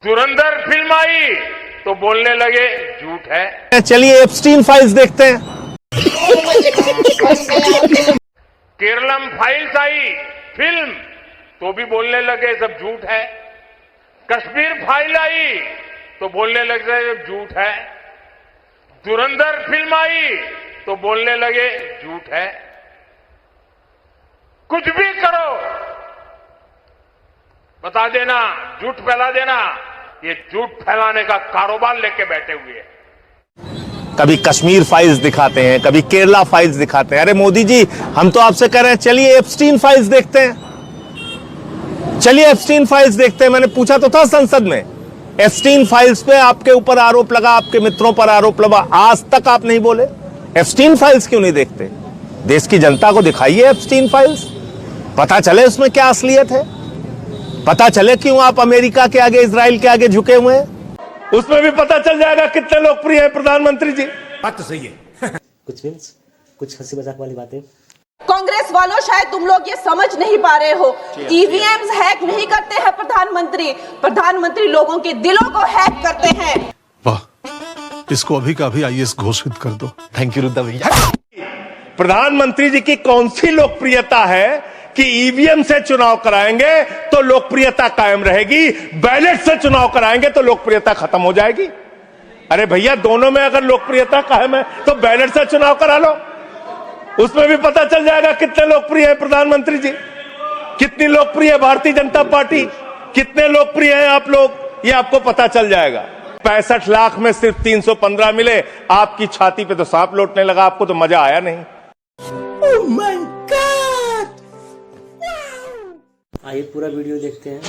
धुरंधर film आई तो बोलने लगे झूठ है। चलिए एप्स्टीन फाइल्स देखते हैं। केरलम फाइल्स आई फिल्म तो भी बोलने लगे सब झूठ है। कश्मीर फाइल आई तो बोलने लगे झूठ है। धुरंधर फिल्म आई तो बोलने लगे झूठ है। कुछ भी करो बता देना, झूठ फैला देना, ये झूठ फैलाने का कारोबार लेके बैठे हुए हैं। कभी कश्मीर फाइल्स दिखाते हैं, कभी केरला फाइल्स दिखाते हैं। अरे मोदी जी, हम तो आपसे कह रहे हैं चलिए एप्स्टीन फाइल्स देखते हैं। चलिए एप्स्टीन फाइल्स देखते हैं। मैंने पूछा तो था संसद में, एप्स्टीन फाइल्स पे आपके ऊपर आरोप लगा, आपके मित्रों पर आरोप लगा, आज तक आप नहीं बोले। एप्स्टीन फाइल्स क्यों नहीं देखते? देश की जनता को दिखाइए एप्स्टीन फाइल्स, पता चले उसमें क्या असलियत है, पता चले क्यों आप अमेरिका के आगे, इजराइल के आगे झुके हुए हैं। उसमें भी पता चल जाएगा कितने लोकप्रिय है प्रधानमंत्री जी। बात तो सही है। कुछ फिल्म्स, कुछ हंसी मजाक वाली बातें। कांग्रेस वालों, शायद तुम लोग ये समझ नहीं पा रहे हो, ईवीएम्स हैक नहीं करते हैं प्रधानमंत्री, प्रधानमंत्री लोगों के दिलों को हैक करते हैं। वाह, इसको अभी का अभी आईएएस घोषित कर दो। थैंक यू रुद्र भैया। प्रधानमंत्री जी की कौन सी लोकप्रियता है कि ईवीएम से चुनाव कराएंगे तो लोकप्रियता कायम रहेगी, बैलेट से चुनाव कराएंगे तो लोकप्रियता खत्म हो जाएगी? अरे भैया, दोनों में अगर लोकप्रियता कायम है तो बैलेट से चुनाव करा लो, उसमें भी पता चल जाएगा कितने लोकप्रिय है प्रधानमंत्री जी, कितनी लोकप्रिय है भारतीय जनता पार्टी, कितने लोकप्रिय हैं आप लोग, ये आपको पता चल जाएगा। 65 लाख में सिर्फ 315 मिले, आपकी छाती पे तो सांप लौटने लगा, आपको तो मजा आया नहीं। Oh my God! आइए पूरा वीडियो देखते हैं।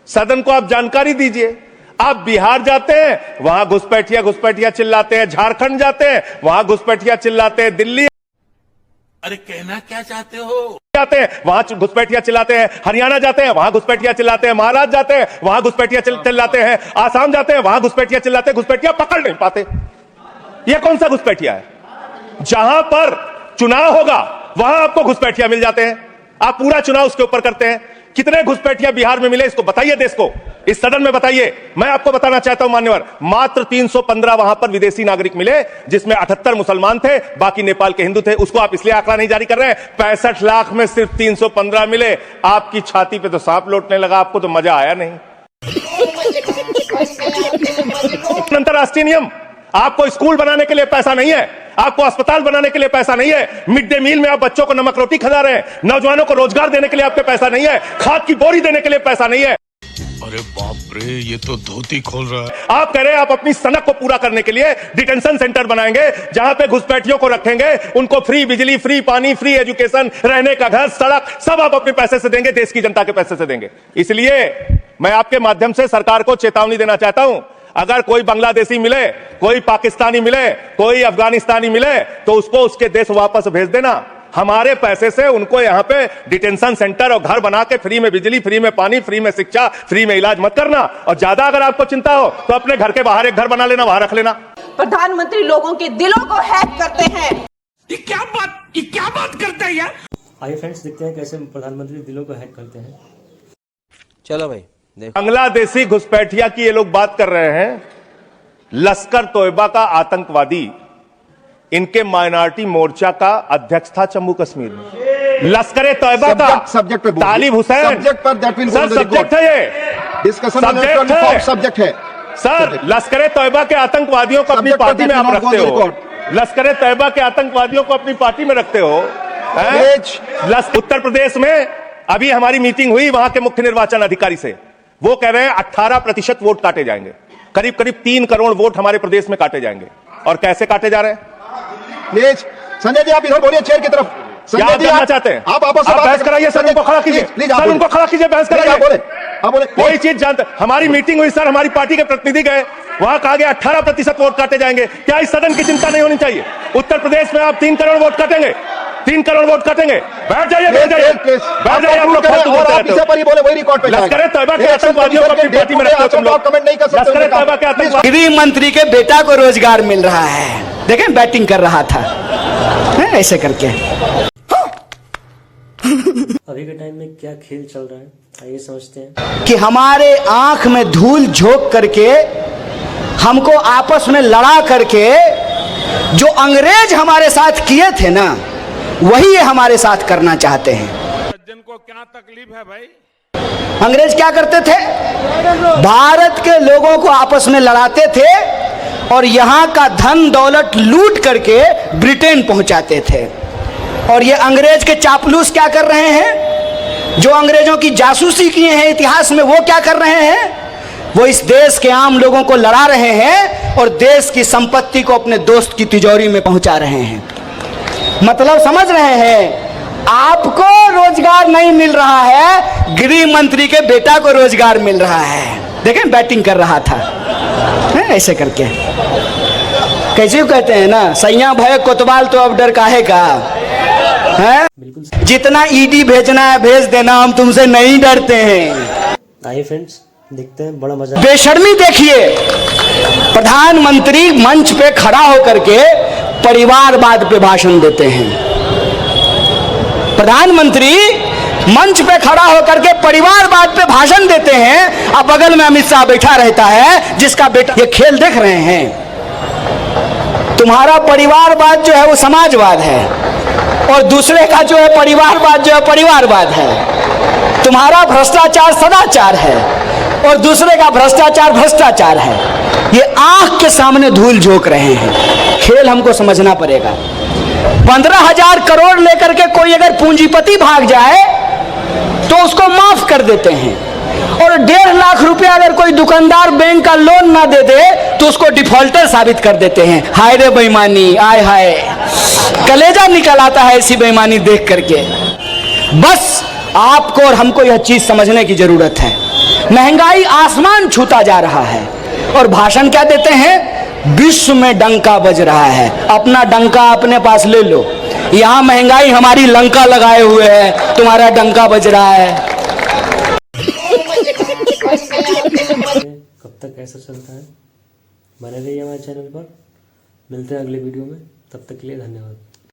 सदन को आप जानकारी दीजिए। आप बिहार जाते हैं, वहां घुसपैठिया चिल्लाते हैं, झारखंड जाते हैं, वहां घुसपैठिया चिल्लाते हैं, दिल्ली अरे कहना क्या चाहते हो? जाते हैं, वहां घुसपैठिया चिल्लाते हैं, हरियाणा जाते हैं, वहां घुसपैठिया चिल्लाते हैं, महाराष्ट्र जाते हैं, वहां घुसपैठिया चिल्लाते हैं, आसाम जाते हैं, वहां घुसपैठिया चिल्लाते हैं, घुसपैठिया पकड़ नहीं पाते। यह कौन सा घुसपैठिया है? जहां पर चुनाव होगा वहां आपको घुसपैठिया मिल जाते हैं, आप पूरा चुनाव उसके ऊपर करते हैं। कितने घुसपैठिया बिहार में मिले, इसको बताइए देश को, इस सदन में बताइए। मैं आपको बताना चाहता हूं मान्यवर, मात्र 315 वहां पर विदेशी नागरिक मिले, जिसमें 78 मुसलमान थे, बाकी नेपाल के हिंदू थे। उसको आप इसलिए आंकड़ा नहीं जारी कर रहे हैं। 65 लाख में सिर्फ 315 मिले, आपकी छाती पे तो सांप लौटने लगा, आपको तो मजा आया नहीं। अंतरराष्ट्रीय नियम, आपको स्कूल बनाने के लिए पैसा नहीं है, आपको अस्पताल बनाने के लिए पैसा नहीं है, मिड डे मील में आप बच्चों को नमक रोटी खिला रहे हैं, नौजवानों को रोजगार देने के लिए आपके पैसा नहीं है, खाद की बोरी देने के लिए पैसा नहीं है। अरे बाप रे, ये तो धोती खोल रहा है। आप कह रहे हैं आप अपनी सनक को पूरा करने के लिए डिटेंशन सेंटर बनाएंगे, जहां पे घुसपैठियों को रखेंगे, उनको फ्री बिजली, फ्री पानी, फ्री एजुकेशन, रहने का घर, सड़क, सब आप अपने पैसे से देंगे, देश की जनता के पैसे से देंगे। इसलिए मैं आपके माध्यम से सरकार को चेतावनी देना चाहता हूं, अगर कोई बांग्लादेशी मिले, कोई पाकिस्तानी मिले, कोई अफगानिस्तानी मिले, तो उसको उसके देश वापस भेज देना। हमारे पैसे से उनको यहां पे डिटेंशन सेंटर और घर बना के फ्री में बिजली, फ्री में पानी, फ्री में शिक्षा, फ्री में इलाज मत करना। और ज्यादा अगर आपको चिंता हो तो अपने घर के बाहर एक घर बना लेना, वहां रख लेना। प्रधानमंत्री लोगों के दिलों को हैक करते हैं। ये क्या बात करते हैं यार? आइए फ्रेंड्स देखते हैं कैसे प्रधानमंत्री दिलों को हैक करते हैं। चलो भाई, बांग्लादेशी घुसपैठिया की ये लोग बात कर रहे हैं। लश्कर तोयबा का आतंकवादी इनके माइनॉरिटी मोर्चा का अध्यक्ष था जम्मू कश्मीर में। लश्कर तोयबा का सब्जेक्ट पे तालिब हुसैन, सब्जेक्ट पर दैट विल सर सब्जेक्ट है, ये डिस्कशन सब्जेक्ट है सर। लश्कर तोयबा के आतंकवादियों को अपनी पार्टी में आप रखते हो, लश्कर तोयबा के आतंकवादियों को अपनी पार्टी में रखते हो। उत्तर प्रदेश में अभी हमारी मीटिंग हुई वहां के मुख्य निर्वाचन अधिकारी से, वो कह रहे हैं 18% वोट काटे जाएंगे, करीब 3 करोड़ वोट हमारे प्रदेश में काटे जाएंगे। और कैसे काटे जा रहे हैं? संजय जी आप इधर बोलिए चेयर की तरफ। क्या करना चाहते हैं आप आपस में बहस कराइए, सर उनको खड़ा कीजिए, सर उनको खड़ा कीजिए, बहस कराइए। आप बोले कोई चीज जानते, हमारी मीटिंग हुई सर, हमारी पार्टी के प्रतिनिधि गए, वहां कहा गया 18% वोट काटे जाएंगे। क्या इस सदन की चिंता नहीं होनी चाहिए? उत्तर प्रदेश में आप 3 करोड़ वोट काटेंगे, 3 करोड़ वोट काटेंगे। बैठ जाइए, बैठ जाइए, बैठ जाइए। आप लोग लश्कर तोयबा के आतंकवादियों को अपनी पार्टी में रखते हो तुम लोग। कमेंट नहीं कर सकते। लश्कर तोयबा के आतंकवादी, गृह मंत्री के बेटा को रोजगार मिल रहा है, देखें बैटिंग कर रहा था ऐसे करके। अभी के टाइम में क्या खेल चल रहा है, आइए समझते हैं। कि हमारे आंख में धूल झोंक करके, हमको आपस में लड़ा करके जो अंग्रेज हमारे साथ किए थे ना, वही ये हमारे साथ करना चाहते हैं। सज्जन को क्या तकलीफ है भाई? अंग्रेज क्या करते थे? भारत के लोगों को आपस में लड़ाते थे और यहां का धन दौलत लूट करके ब्रिटेन पहुंचाते थे। और ये अंग्रेज के चापलूस क्या कर रहे हैं? जो अंग्रेजों की जासूसी किए हैं इतिहास में, वो क्या कर रहे हैं? वो इस देश के आम लोगों को लड़ा रहे हैं और देश की संपत्ति को अपने दोस्त की तिजोरी में पहुंचा रहे हैं। मतलब समझ रहे हैं? आपको रोजगार नहीं मिल रहा है, गृह मंत्री के बेटा को रोजगार मिल रहा है। देखें, बैटिंग कर रहा था ऐसे करके। कैसे कहते हैं ना, सैया भय कोतवाल तो अब डर काहे का है? बिल्कुल। जितना ईडी भेजना है भेज देना, हम तुमसे नहीं डरते हैं। आइए फ्रेंड्स, देखते हैं, बड़ा मजा। बेशर्मी देखिए, प्रधानमंत्री मंच पे खड़ा होकर के परिवारवाद पे भाषण देते हैं। प्रधानमंत्री मंच पे खड़ा होकर के परिवारवाद पे भाषण देते हैं, अब बगल में अमित शाह बैठा रहता है जिसका बेटा। ये खेल देख रहे हैं? तुम्हारा परिवारवाद जो है वो समाजवाद है और दूसरे का जो है परिवारवाद जो है परिवारवाद है। तुम्हारा भ्रष्टाचार सदाचार है और दूसरे का भ्रष्टाचार भ्रष्टाचार है। ये आंख के सामने धूल झोंक रहे हैं। खेल हमको समझना पड़ेगा। 15,000 करोड़ लेकर के कोई अगर पूंजीपति भाग जाए तो उसको माफ कर देते हैं, और 1.5 लाख रुपया अगर कोई दुकानदार बैंक का लोन ना दे दे तो उसको डिफॉल्टर साबित कर देते हैं। हाय रे बेईमानी, आय हाय, कलेजा निकल आता है ऐसी बेईमानी देख करके। बस आपको और हमको यह चीज समझने की जरूरत है। महंगाई आसमान छूता जा रहा है और भाषण क्या देते हैं? विश्व में डंका बज रहा है। अपना डंका अपने पास ले लो। यहां महंगाई हमारी लंका लगाए हुए है, तुम्हारा डंका बज रहा है। कब तक ऐसा चलता है? बने रहिए हमारे चैनल पर। मिलते हैं अगले वीडियो में, तब तक के लिए धन्यवाद।